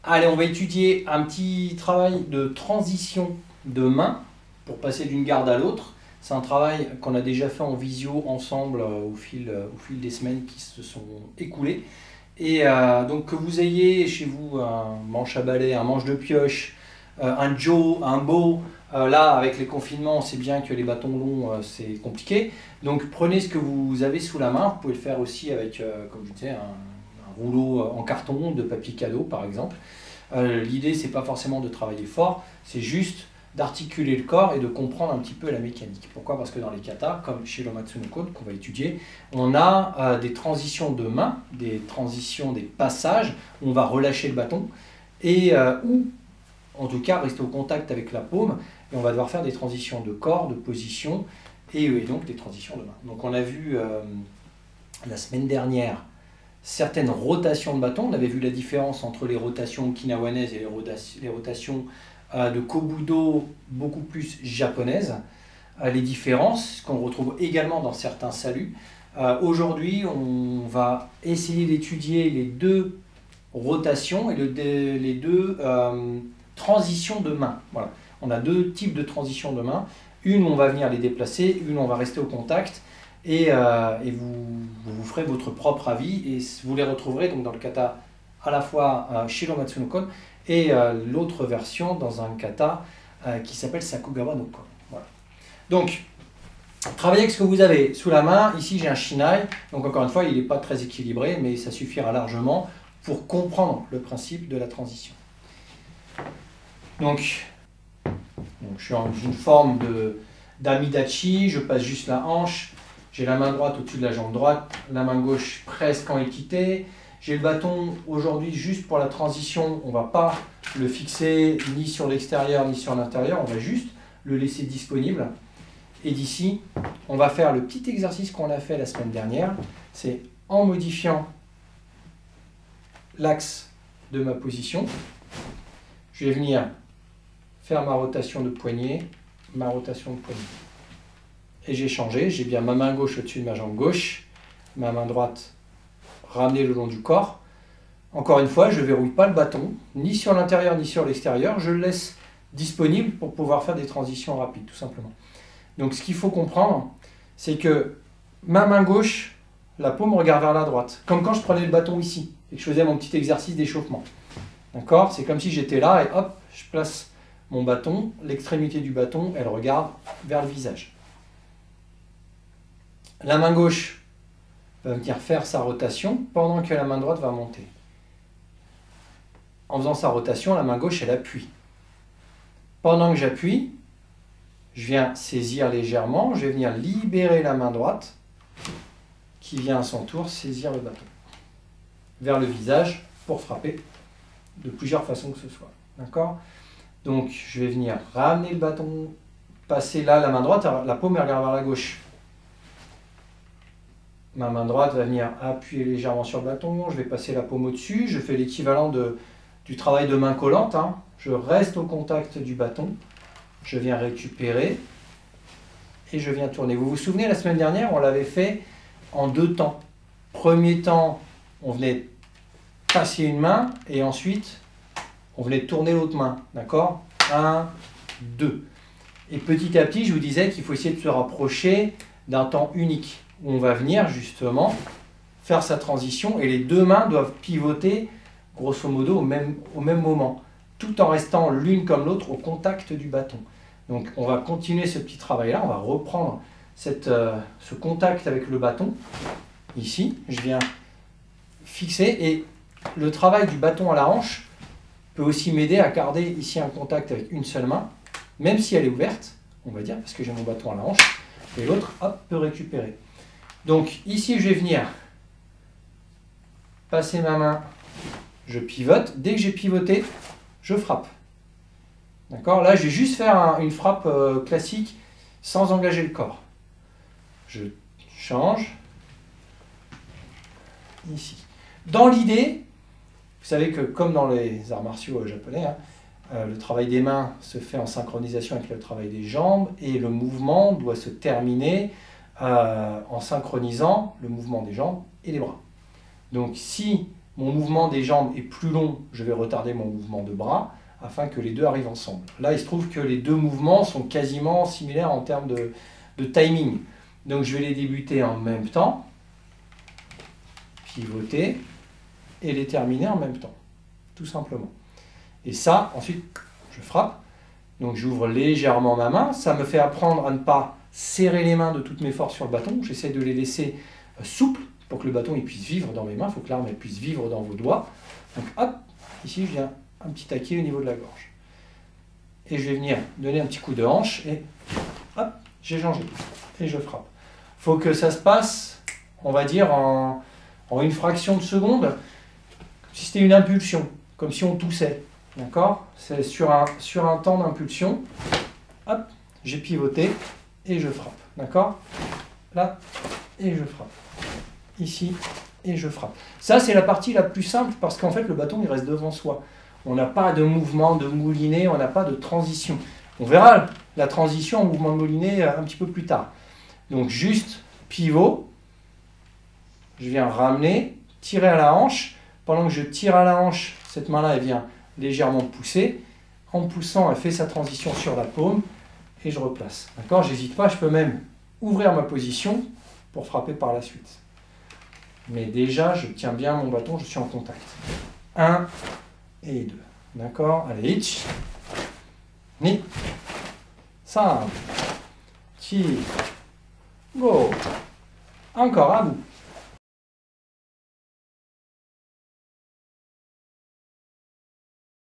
Allez, on va étudier un petit travail de transition de main pour passer d'une garde à l'autre. C'est un travail qu'on a déjà fait en visio ensemble au fil des semaines qui se sont écoulées. Et donc que vous ayez chez vous un manche à balai, un manche de pioche, un Joe, un Beau, là avec les confinements on sait bien que les bâtons longs c'est compliqué. Donc prenez ce que vous avez sous la main, vous pouvez le faire aussi avec, comme je disais, un rouleau en carton de papier cadeau par exemple. L'idée c'est pas forcément de travailler fort, c'est juste d'articuler le corps et de comprendre un petit peu la mécanique. Pourquoi? Parce que dans les katas, comme chez l'Omatsu no Kon qu'on va étudier, on a des transitions de main, des transitions, des passages où on va relâcher le bâton et ou en tout cas rester au contact avec la paume et on va devoir faire des transitions de corps, de position et donc des transitions de main. Donc on a vu la semaine dernière certaines rotations de bâton. On avait vu la différence entre les rotations okinawanaises et les rotations de Kobudo beaucoup plus japonaises. Les différences qu'on retrouve également dans certains saluts. Aujourd'hui, on va essayer d'étudier les deux rotations et les deux transitions de main. Voilà. On a deux types de transitions de main. Une, on va venir les déplacer, une, on va rester au contact. Et vous ferez votre propre avis et vous les retrouverez donc dans le kata à la fois chez l'Omatsu no Kon et l'autre version dans un kata qui s'appelle Sakugawa no Kon. Voilà. Donc, travaillez avec ce que vous avez sous la main. Ici, j'ai un shinai. Donc, encore une fois, il n'est pas très équilibré, mais ça suffira largement pour comprendre le principe de la transition. Donc je suis en une forme d'amidachi. Je passe juste la hanche. J'ai la main droite au-dessus de la jambe droite, la main gauche presque en équité. J'ai le bâton aujourd'hui juste pour la transition. On ne va pas le fixer ni sur l'extérieur ni sur l'intérieur. On va juste le laisser disponible. Et d'ici, on va faire le petit exercice qu'on a fait la semaine dernière. C'est en modifiant l'axe de ma position, je vais venir faire ma rotation de poignet, ma rotation de poignet. Et j'ai changé, j'ai bien ma main gauche au-dessus de ma jambe gauche, ma main droite ramenée le long du corps. Encore une fois, je ne verrouille pas le bâton, ni sur l'intérieur ni sur l'extérieur, je le laisse disponible pour pouvoir faire des transitions rapides, tout simplement. Donc ce qu'il faut comprendre, c'est que ma main gauche, la paume regarde vers la droite, comme quand je prenais le bâton ici, et que je faisais mon petit exercice d'échauffement. D'accord? C'est comme si j'étais là et hop, je place mon bâton, l'extrémité du bâton, elle regarde vers le visage. La main gauche va venir faire sa rotation pendant que la main droite va monter. En faisant sa rotation, la main gauche, elle appuie. Pendant que j'appuie, je viens saisir légèrement, je vais venir libérer la main droite qui vient à son tour saisir le bâton vers le visage pour frapper de plusieurs façons que ce soit. D'accord? Donc, je vais venir ramener le bâton, passer là, la main droite, la paume elle regarde vers la gauche. Ma main droite va venir appuyer légèrement sur le bâton, je vais passer la paume au-dessus, je fais l'équivalent du travail de main collante. Hein. Je reste au contact du bâton, je viens récupérer et je viens tourner. Vous vous souvenez, la semaine dernière, on l'avait fait en deux temps. Premier temps, on venait passer une main et ensuite, on venait tourner l'autre main. D'accord? 1, 2. Et petit à petit, je vous disais qu'il faut essayer de se rapprocher d'un temps unique. Où on va venir justement faire sa transition et les deux mains doivent pivoter grosso modo au même moment, tout en restant l'une comme l'autre au contact du bâton. Donc on va continuer ce petit travail-là, on va reprendre ce contact avec le bâton. Ici, je viens fixer et le travail du bâton à la hanche peut aussi m'aider à garder ici un contact avec une seule main, même si elle est ouverte, on va dire, parce que j'ai mon bâton à la hanche, et l'autre, hop, peut récupérer. Donc ici, je vais venir passer ma main, je pivote. Dès que j'ai pivoté, je frappe. D'accord? Là, je vais juste faire une frappe classique sans engager le corps. Je change. Ici. Dans l'idée, vous savez que comme dans les arts martiaux japonais, hein, le travail des mains se fait en synchronisation avec le travail des jambes et le mouvement doit se terminer en synchronisant le mouvement des jambes et des bras. Donc si mon mouvement des jambes est plus long, je vais retarder mon mouvement de bras afin que les deux arrivent ensemble. Là, il se trouve que les deux mouvements sont quasiment similaires en termes de timing. Donc, je vais les débuter en même temps, pivoter, et les terminer en même temps, tout simplement. Et ça, ensuite, je frappe. Donc, j'ouvre légèrement ma main. Ça me fait apprendre à ne pas serrer les mains de toutes mes forces sur le bâton. J'essaie de les laisser souples pour que le bâton il puisse vivre dans mes mains. Il faut que l'arme puisse vivre dans vos doigts. Donc, hop, ici, je viens un petit taquet au niveau de la gorge. Et je vais venir donner un petit coup de hanche et hop, j'ai changé. Et je frappe. Il faut que ça se passe, on va dire, en une fraction de seconde, comme si c'était une impulsion, comme si on toussait. D'accord? C'est sur un temps d'impulsion. Hop, j'ai pivoté et je frappe. D'accord? Là, et je frappe. Ici, et je frappe. Ça, c'est la partie la plus simple parce qu'en fait, le bâton, il reste devant soi. On n'a pas de mouvement de moulinet, on n'a pas de transition. On verra la transition en mouvement de moulinet un petit peu plus tard. Donc juste pivot, je viens ramener, tirer à la hanche. Pendant que je tire à la hanche, cette main-là, elle vient légèrement pousser. En poussant, elle fait sa transition sur la paume et je replace. D'accord? J'hésite pas, je peux même ouvrir ma position pour frapper par la suite. Mais déjà, je tiens bien mon bâton, je suis en contact. 1 et 2. D'accord? Allez, itch. Ni. 5. Tire. Go. Encore à bout.